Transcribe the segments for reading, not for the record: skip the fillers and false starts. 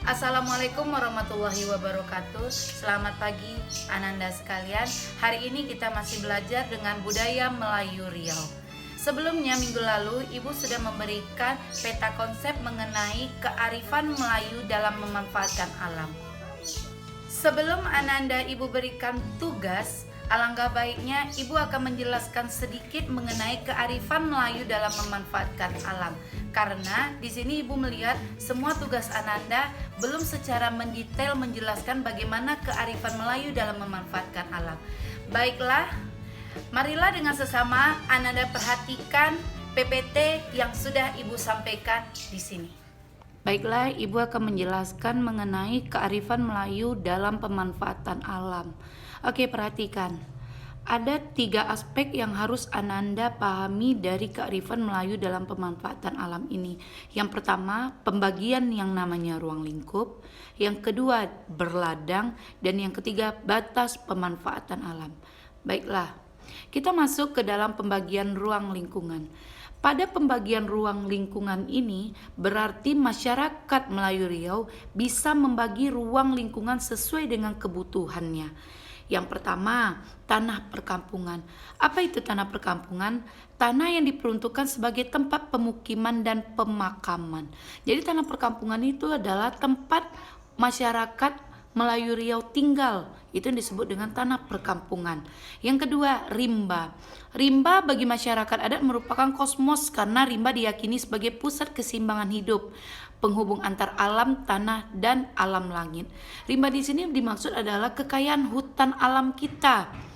Assalamualaikum warahmatullahi wabarakatuh. Selamat pagi Ananda sekalian. Hari ini kita masih belajar dengan budaya Melayu Riau. Sebelumnya minggu lalu Ibu sudah memberikan peta konsep mengenai kearifan Melayu dalam memanfaatkan alam. Sebelum Ananda Ibu berikan tugas, alangkah baiknya Ibu akan menjelaskan sedikit mengenai kearifan Melayu dalam memanfaatkan alam. Karena di sini Ibu melihat semua tugas Ananda belum secara mendetail menjelaskan bagaimana kearifan Melayu dalam memanfaatkan alam. Baiklah, marilah dengan sesama Ananda perhatikan PPT yang sudah Ibu sampaikan di sini. Baiklah, Ibu akan menjelaskan mengenai kearifan Melayu dalam pemanfaatan alam. Oke, perhatikan. Ada 3 aspek yang harus Ananda pahami dari kearifan Melayu dalam pemanfaatan alam ini. Yang pertama, pembagian yang namanya ruang lingkup. Yang kedua, berladang. Dan yang ketiga, batas pemanfaatan alam. Baiklah, kita masuk ke dalam pembagian ruang lingkungan. Pada pembagian ruang lingkungan ini berarti masyarakat Melayu Riau bisa membagi ruang lingkungan sesuai dengan kebutuhannya. Yang pertama, tanah perkampungan. Apa itu tanah perkampungan? Tanah yang diperuntukkan sebagai tempat pemukiman dan pemakaman. Jadi tanah perkampungan itu adalah tempat masyarakat Melayu Riau tinggal. Itu yang disebut dengan tanah perkampungan. Yang kedua, rimba. Rimba bagi masyarakat adat merupakan kosmos karena rimba diyakini sebagai pusat keseimbangan hidup, penghubung antar alam tanah dan alam langit. Rimba di sini dimaksud adalah kekayaan hutan alam kita.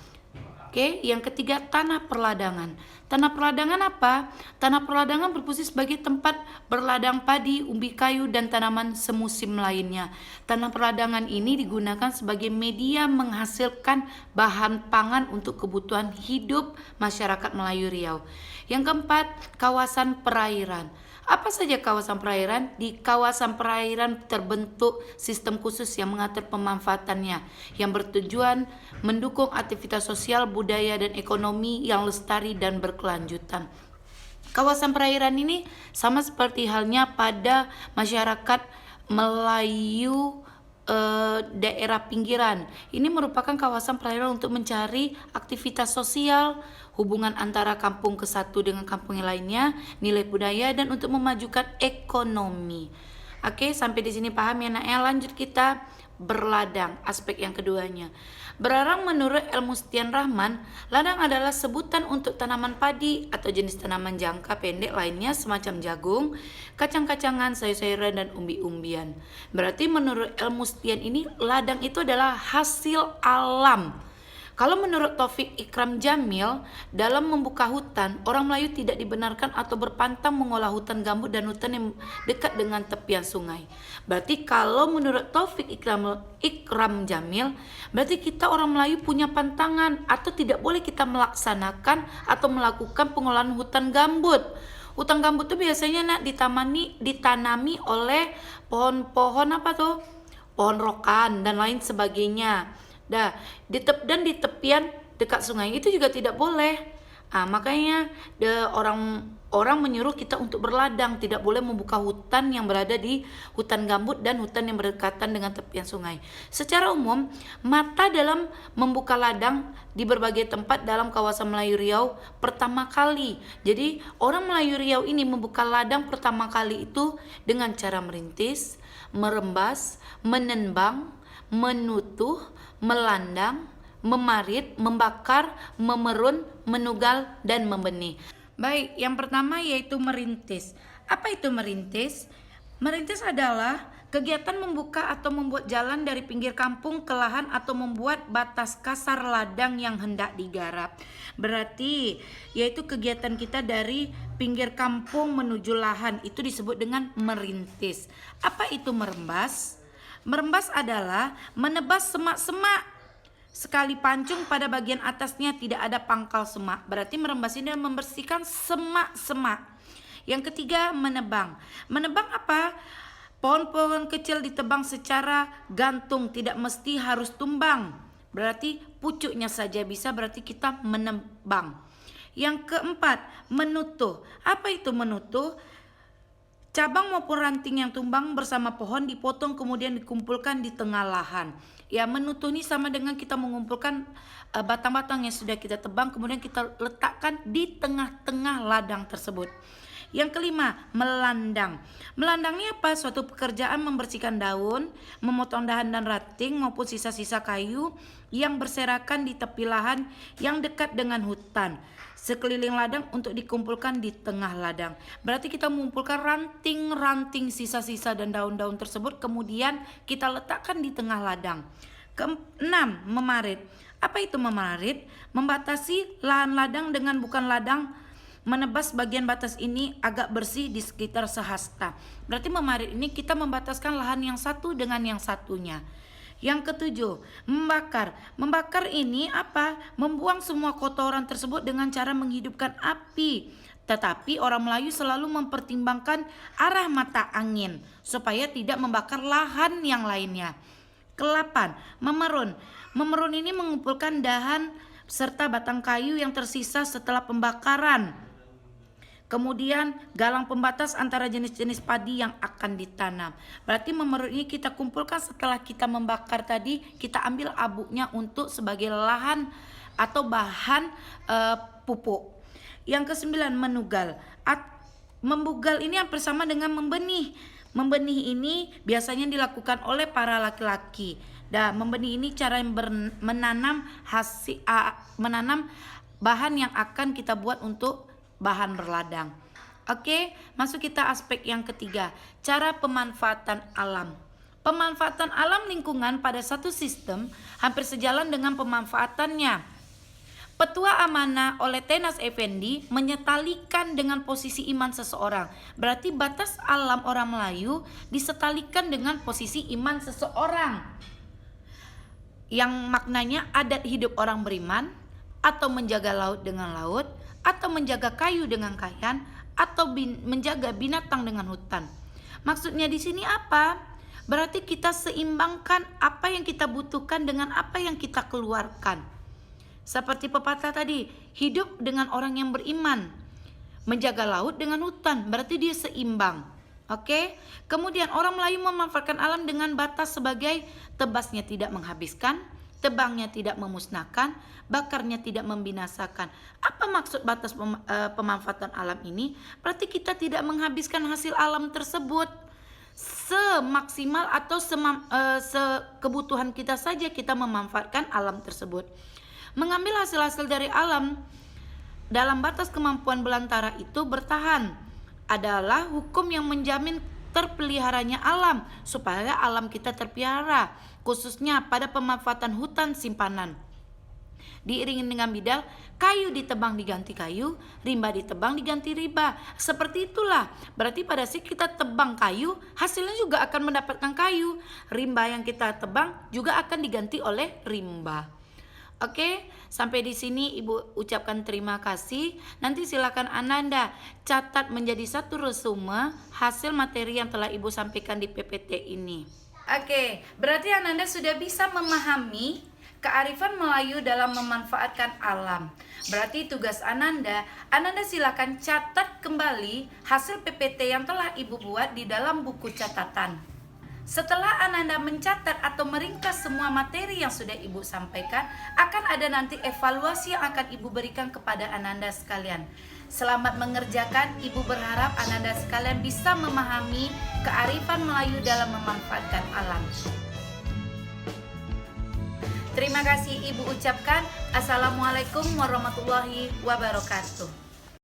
Oke, yang ketiga, tanah perladangan. Tanah perladangan apa? Tanah perladangan berfungsi sebagai tempat berladang padi, umbi kayu, dan tanaman semusim lainnya. Tanah perladangan ini digunakan sebagai media menghasilkan bahan pangan untuk kebutuhan hidup masyarakat Melayu Riau. Yang keempat, kawasan perairan. Apa saja kawasan perairan? Di kawasan perairan terbentuk sistem khusus yang mengatur pemanfaatannya, yang bertujuan mendukung aktivitas sosial, budaya, dan ekonomi yang lestari dan berkelanjutan. Kawasan perairan ini sama seperti halnya pada masyarakat Melayu daerah pinggiran. Ini merupakan kawasan perairan untuk mencari aktivitas sosial, hubungan antara kampung ke satu dengan kampung yang lainnya, nilai budaya, dan untuk memajukan ekonomi. Oke, sampai di sini paham ya nak? Lanjut kita berladang, aspek yang keduanya. Berladang menurut Elmustian Rahman, ladang adalah sebutan untuk tanaman padi atau jenis tanaman jangka pendek lainnya semacam jagung, kacang-kacangan, sayur-sayuran, dan umbi-umbian. Berarti menurut Elmustian ini ladang itu adalah hasil alam. Kalau menurut Taufik Ikram Jamil, dalam membuka hutan, orang Melayu tidak dibenarkan atau berpantang mengolah hutan gambut dan hutan yang dekat dengan tepian sungai. Berarti kalau menurut Taufik Ikram Jamil, berarti kita orang Melayu punya pantangan atau tidak boleh kita melaksanakan atau melakukan pengolahan hutan gambut. Hutan gambut itu biasanya ditanami oleh pohon-pohon apa tuh? Pohon rokan dan lain sebagainya. Dan di tepian dekat sungai itu juga tidak boleh. Makanya orang menyuruh kita untuk berladang, tidak boleh membuka hutan yang berada di hutan gambut dan hutan yang berdekatan dengan tepian sungai. Secara umum, mata dalam membuka ladang di berbagai tempat dalam kawasan Melayu Riau pertama kali. Jadi orang Melayu Riau ini membuka ladang pertama kali itu dengan cara merintis, merembas, menenbang, menutuh, melandang, memarit, membakar, memerun, menugal, dan membenih. Baik, yang pertama yaitu merintis. Apa itu merintis? Merintis adalah kegiatan membuka atau membuat jalan dari pinggir kampung ke lahan atau membuat batas kasar ladang yang hendak digarap. Berarti yaitu kegiatan kita dari pinggir kampung menuju lahan, itu disebut dengan merintis. Apa itu merembas? Merembas adalah menebas semak-semak. Sekali pancung pada bagian atasnya tidak ada pangkal semak. Berarti merembas ini membersihkan semak-semak. Yang ketiga, menebang. Menebang apa? Pohon-pohon kecil ditebang secara gantung, tidak mesti harus tumbang. Berarti pucuknya saja bisa, berarti kita menebang. Yang keempat, menutuh. Apa itu menutuh? Cabang maupun ranting yang tumbang bersama pohon dipotong kemudian dikumpulkan di tengah lahan. Ya, menutuh ini sama dengan kita mengumpulkan batang-batang yang sudah kita tebang kemudian kita letakkan di tengah-tengah ladang tersebut. Yang kelima, melandang. Melandang ini apa? Suatu pekerjaan membersihkan daun, memotong dahan dan ranting maupun sisa-sisa kayu yang berserakan di tepi lahan yang dekat dengan hutan sekeliling ladang untuk dikumpulkan di tengah ladang. Berarti kita mengumpulkan ranting-ranting sisa-sisa dan daun-daun tersebut kemudian kita letakkan di tengah ladang. Keenam, memarit. Apa itu memarit? Membatasi lahan ladang dengan bukan ladang, menebas bagian batas ini agak bersih di sekitar sehasta. Berarti memarit ini kita membataskan lahan yang satu dengan yang satunya. Yang ketujuh, membakar. Membakar ini apa? Membuang semua kotoran tersebut dengan cara menghidupkan api. Tetapi orang Melayu selalu mempertimbangkan arah mata angin supaya tidak membakar lahan yang lainnya. Kedelapan, memerun. Memerun ini mengumpulkan dahan serta batang kayu yang tersisa setelah pembakaran. Kemudian galang pembatas antara jenis-jenis padi yang akan ditanam. Berarti memerut ini kita kumpulkan setelah kita membakar tadi, kita ambil abuknya untuk sebagai lahan atau bahan pupuk. Yang kesembilan, menugal. Membugal ini hampir sama dengan membenih. Membenih ini biasanya dilakukan oleh para laki-laki. Dan membenih ini cara menanam menanam bahan yang akan kita buat untuk bahan berladang. Oke, masuk kita aspek yang ketiga, cara pemanfaatan alam. Pemanfaatan alam lingkungan pada satu sistem hampir sejalan dengan pemanfaatannya. Petua amanah oleh Tenas Effendi menyetalikan dengan posisi iman seseorang. Berarti batas alam orang Melayu disetalikan dengan posisi iman seseorang. Yang maknanya adat hidup orang beriman, atau menjaga laut dengan laut, atau menjaga kayu dengan kayan, atau menjaga binatang dengan hutan. Maksudnya di sini apa? Berarti kita seimbangkan apa yang kita butuhkan dengan apa yang kita keluarkan. Seperti pepatah tadi, hidup dengan orang yang beriman, menjaga laut dengan hutan, berarti dia seimbang. Oke? Kemudian orang Melayu memanfaatkan alam dengan batas sebagai tebasnya tidak menghabiskan, tebangnya tidak memusnahkan, bakarnya tidak membinasakan. Apa maksud batas pemanfaatan alam ini? Berarti kita tidak menghabiskan hasil alam tersebut semaksimal atau sekebutuhan kita saja kita memanfaatkan alam tersebut. Mengambil hasil-hasil dari alam dalam batas kemampuan belantara itu bertahan adalah hukum yang menjamin terpeliharanya alam supaya alam kita terpelihara, khususnya pada pemanfaatan hutan simpanan. Diiringi dengan bidal, kayu ditebang diganti kayu, rimba ditebang diganti rimba. Seperti itulah, berarti pada saat kita tebang kayu, hasilnya juga akan mendapatkan kayu. Rimba yang kita tebang juga akan diganti oleh rimba. Oke, sampai di sini Ibu ucapkan terima kasih. Nanti silakan Ananda catat menjadi satu resume hasil materi yang telah Ibu sampaikan di PPT ini. Oke, berarti Ananda sudah bisa memahami kearifan Melayu dalam memanfaatkan alam. Berarti tugas Ananda silakan catat kembali hasil PPT yang telah Ibu buat di dalam buku catatan. Setelah Ananda mencatat atau meringkas semua materi yang sudah Ibu sampaikan, akan ada nanti evaluasi yang akan Ibu berikan kepada Ananda sekalian. Selamat mengerjakan. Ibu berharap Ananda sekalian bisa memahami kearifan Melayu dalam memanfaatkan alam. Terima kasih Ibu ucapkan. Assalamualaikum warahmatullahi wabarakatuh.